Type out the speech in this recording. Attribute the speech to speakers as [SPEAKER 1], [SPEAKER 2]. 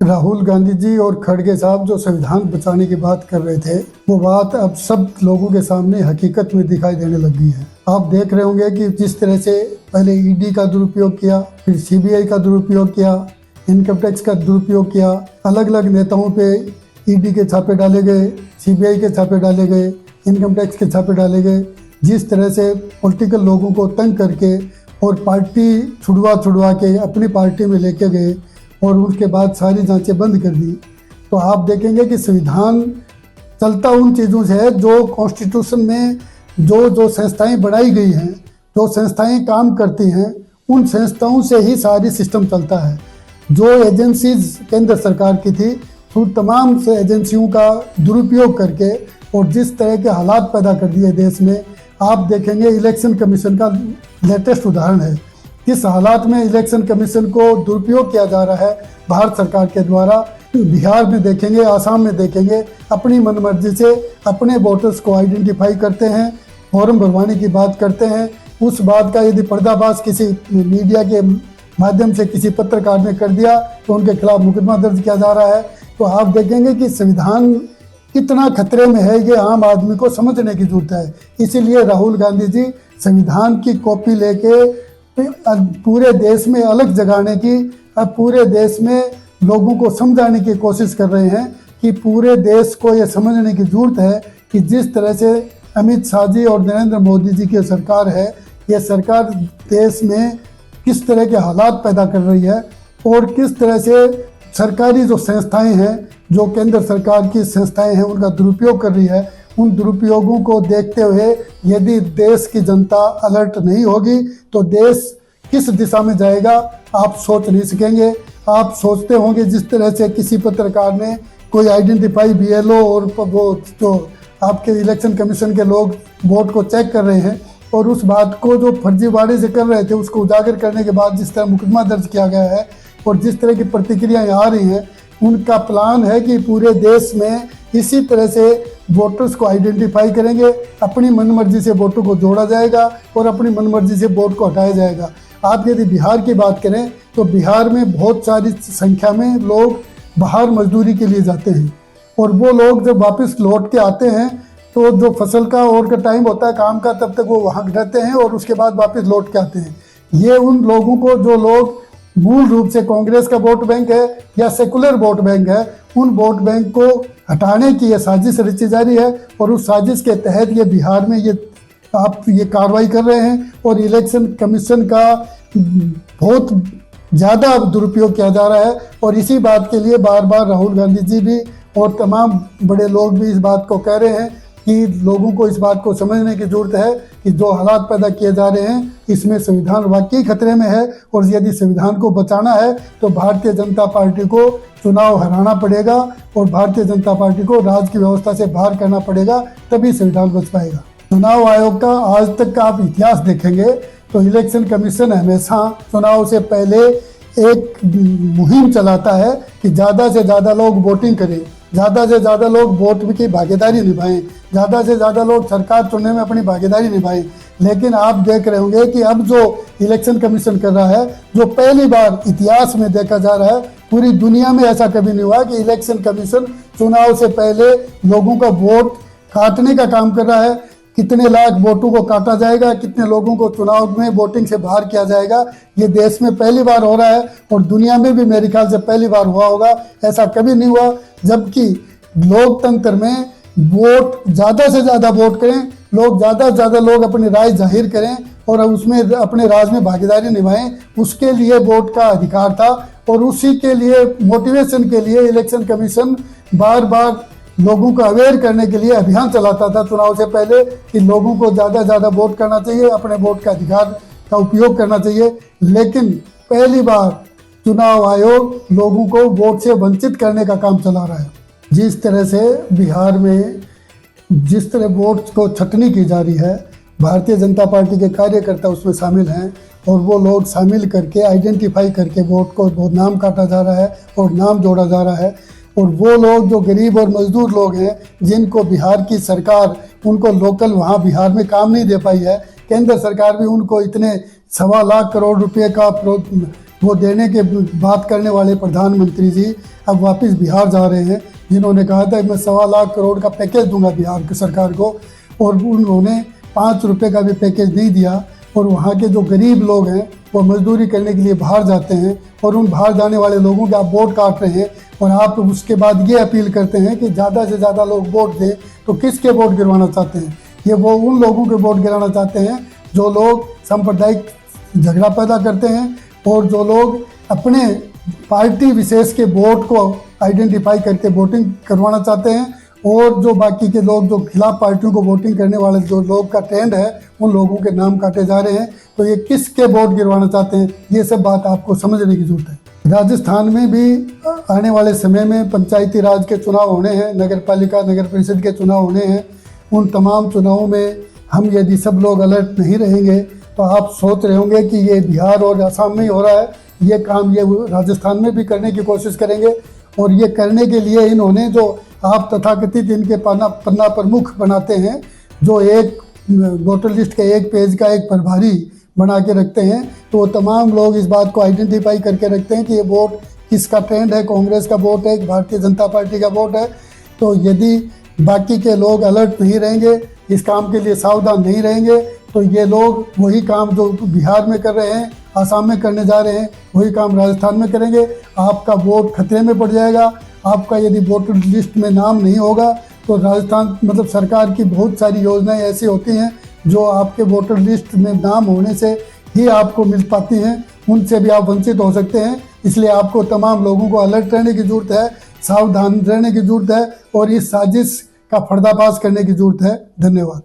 [SPEAKER 1] राहुल गांधी जी और खड़गे साहब जो संविधान बचाने की बात कर रहे थे, वो बात अब सब लोगों के सामने हकीकत में दिखाई देने लगी है। आप देख रहे होंगे कि जिस तरह से पहले ईडी का दुरुपयोग किया, फिर सीबीआई का दुरुपयोग किया, इनकम टैक्स का दुरुपयोग किया, अलग अलग नेताओं पे ईडी के छापे डाले गए, सीबीआई के छापे डाले गए, इनकम टैक्स के छापे डाले गए। जिस तरह से पॉलिटिकल लोगों को तंग करके और पार्टी छुड़वा के अपनी पार्टी में लेके गए और उसके बाद सारी जांचें बंद कर दी। तो आप देखेंगे कि संविधान चलता उन चीज़ों से है जो कॉन्स्टिट्यूशन में जो संस्थाएं बनाई गई हैं, जो संस्थाएं काम करती हैं, उन संस्थाओं से ही सारी सिस्टम चलता है। जो एजेंसीज केंद्र सरकार की थी, उन तमाम से एजेंसियों का दुरुपयोग करके और जिस तरह के हालात पैदा कर दिए देश में, आप देखेंगे इलेक्शन कमीशन का लेटेस्ट उदाहरण है। किस हालात में इलेक्शन कमीशन को दुरुपयोग किया जा रहा है भारत सरकार के द्वारा। बिहार में देखेंगे, आसाम में देखेंगे, अपनी मनमर्जी से अपने वोटर्स को आइडेंटिफाई करते हैं, फॉर्म भरवाने की बात करते हैं। उस बात का यदि पर्दाफाश किसी मीडिया के माध्यम से किसी पत्रकार ने कर दिया तो उनके खिलाफ मुकदमा दर्ज किया जा रहा है। तो आप देखेंगे कि संविधान कितना खतरे में है, ये आम आदमी को समझने की जरूरत है। इसीलिए राहुल गांधी जी संविधान की कॉपी लेके पूरे देश में अलग जगाने की, अब पूरे देश में लोगों को समझाने की कोशिश कर रहे हैं कि पूरे देश को ये समझने की जरूरत है कि जिस तरह से अमित शाह जी और नरेंद्र मोदी जी की सरकार है, ये सरकार देश में किस तरह के हालात पैदा कर रही है और किस तरह से सरकारी जो संस्थाएं हैं, जो केंद्र सरकार की संस्थाएं हैं, उनका दुरुपयोग कर रही है। उन दुरुपयोगों को देखते हुए यदि देश की जनता अलर्ट नहीं होगी तो देश किस दिशा में जाएगा आप सोच नहीं सकेंगे। आप सोचते होंगे जिस तरह से किसी पत्रकार ने कोई आइडेंटिफाई बीएलओ और वो जो आपके इलेक्शन कमीशन के लोग वोट को चेक कर रहे हैं और उस बात को जो फर्जीवाड़े से कर रहे थे उसको उजागर करने के बाद जिस तरह मुकदमा दर्ज किया गया है और जिस तरह की प्रतिक्रियाएं आ रही हैं, उनका प्लान है कि पूरे देश में इसी तरह से वोटर्स को आइडेंटिफाई करेंगे, अपनी मनमर्जी से वोटों को जोड़ा जाएगा और अपनी मनमर्जी से वोट को हटाया जाएगा। आप यदि बिहार की बात करें तो बिहार में बहुत सारी संख्या में लोग बाहर मजदूरी के लिए जाते हैं और वो लोग जब वापस लौट के आते हैं तो जो फसल का और का टाइम होता है काम का, तब तक वो वहाँ रहते हैं और उसके बाद वापस लौट के आते हैं। ये उन लोगों को, जो लोग मूल रूप से कांग्रेस का वोट बैंक है या सेकुलर वोट बैंक है, उन वोट बैंक को हटाने की ये साजिश रची जा रही है और उस साजिश के तहत ये बिहार में ये कार्रवाई कर रहे हैं और इलेक्शन कमीशन का बहुत ज़्यादा दुरुपयोग किया जा रहा है। और इसी बात के लिए बार बार राहुल गांधी जी भी और तमाम बड़े लोग भी इस बात को कह रहे हैं कि लोगों को इस बात को समझने की जरूरत है कि जो हालात पैदा किए जा रहे हैं इसमें संविधान वाकई खतरे में है और यदि संविधान को बचाना है तो भारतीय जनता पार्टी को चुनाव हराना पड़ेगा और भारतीय जनता पार्टी को राज्य की व्यवस्था से बाहर करना पड़ेगा, तभी संविधान बच पाएगा। चुनाव आयोग का आज तक का आप इतिहास देखेंगे तो इलेक्शन कमीशन हमेशा चुनाव से पहले एक मुहिम चलाता है कि ज़्यादा से ज़्यादा लोग वोटिंग करें, ज़्यादा से ज़्यादा लोग वोट की भागीदारी निभाएं, ज़्यादा से ज़्यादा लोग सरकार चुनने में अपनी भागीदारी निभाएं। लेकिन आप देख रहे होंगे कि अब जो इलेक्शन कमीशन कर रहा है, जो पहली बार इतिहास में देखा जा रहा है, पूरी दुनिया में ऐसा कभी नहीं हुआ कि इलेक्शन कमीशन चुनाव से पहले लोगों का वोट काटने का काम कर रहा है। कितने लाख वोटों को काटा जाएगा, कितने लोगों को चुनाव में वोटिंग से बाहर किया जाएगा, ये देश में पहली बार हो रहा है और दुनिया में भी मेरे ख्याल से पहली बार हुआ होगा। ऐसा कभी नहीं हुआ। जबकि लोकतंत्र में वोट ज़्यादा से ज़्यादा वोट करें, लोग ज़्यादा से ज़्यादा लोग अपनी राय जाहिर करें और उसमें अपने राज में भागीदारी निभाएं, उसके लिए वोट का अधिकार था। और उसी के लिए मोटिवेशन के लिए इलेक्शन कमीशन बार बार लोगों को अवेयर करने के लिए अभियान चलाता था चुनाव से पहले कि लोगों को ज़्यादा से ज़्यादा वोट करना चाहिए, अपने वोट का अधिकार का उपयोग करना चाहिए। लेकिन पहली बार चुनाव आयोग लोगों को वोट से वंचित करने का काम चला रहा है। जिस तरह से बिहार में जिस तरह वोट को छटनी की जा रही है, भारतीय जनता पार्टी के कार्यकर्ता उसमें शामिल हैं और वो लोग शामिल करके आइडेंटिफाई करके वोट को नाम काटा जा रहा है और नाम जोड़ा जा रहा है। और वो लोग जो गरीब और मजदूर लोग हैं, जिनको बिहार की सरकार उनको लोकल वहाँ बिहार में काम नहीं दे पाई है, केंद्र सरकार भी उनको इतने 1.25 लाख करोड़ रुपए का वो देने के बात करने वाले प्रधानमंत्री जी अब वापस बिहार जा रहे हैं, जिन्होंने कहा था मैं 1.25 लाख करोड़ का पैकेज दूंगा बिहार की सरकार को, और उन्होंने 5 रुपये का भी पैकेज नहीं दिया। और वहाँ के जो गरीब लोग हैं वो मजदूरी करने के लिए बाहर जाते हैं, और उन बाहर जाने वाले लोगों के आप वोट काट रहे हैं, और आप उसके बाद ये अपील करते हैं कि ज़्यादा से ज़्यादा लोग वोट दें। तो किसके वोट गिरवाना चाहते हैं? ये वो उन लोगों के वोट गिराना चाहते हैं जो लोग सांप्रदायिक झगड़ा पैदा करते हैं, और जो लोग अपने पार्टी विशेष के वोट को आइडेंटिफाई करके वोटिंग करवाना चाहते हैं, और जो बाकी के लोग जो खिलाफ पार्टियों को वोटिंग करने वाले जो लोग का ट्रेंड है उन लोगों के नाम काटे जा रहे हैं। तो ये किसके वोट गिरवाना चाहते हैं, ये सब बात आपको समझने की जरूरत है। राजस्थान में भी आने वाले समय में पंचायती राज के चुनाव होने हैं, नगर पालिका नगर परिषद के चुनाव होने हैं। उन तमाम चुनावों में हम यदि सब लोग अलर्ट नहीं रहेंगे तो आप सोच रहे होंगे कि ये बिहार और असम में ही हो रहा है, ये काम ये राजस्थान में भी करने की कोशिश करेंगे। और ये करने के लिए इन्होंने जो आप तथाकथित इनके पन्ना प्रमुख बनाते हैं, जो एक वोटर लिस्ट के एक पेज का एक प्रभारी बना के रखते हैं, तो वो तमाम लोग इस बात को आइडेंटिफाई करके रखते हैं कि ये वोट किसका ट्रेंड है, कांग्रेस का वोट है, भारतीय जनता पार्टी का वोट है। तो यदि बाकी के लोग अलर्ट नहीं रहेंगे, इस काम के लिए सावधान नहीं रहेंगे, तो ये लोग वही काम जो बिहार में कर रहे हैं, आसाम में करने जा रहे हैं, वही काम राजस्थान में करेंगे। आपका वोट खतरे में पड़ जाएगा। आपका यदि वोटर लिस्ट में नाम नहीं होगा तो राजस्थान मतलब सरकार की बहुत सारी योजनाएं ऐसी होती हैं जो आपके वोटर लिस्ट में नाम होने से ही आपको मिल पाती हैं, उनसे भी आप वंचित हो सकते हैं। इसलिए आपको तमाम लोगों को अलर्ट रहने की ज़रूरत है, सावधान रहने की ज़रूरत है, और इस साजिश का पर्दाफाश करने की ज़रूरत है। धन्यवाद।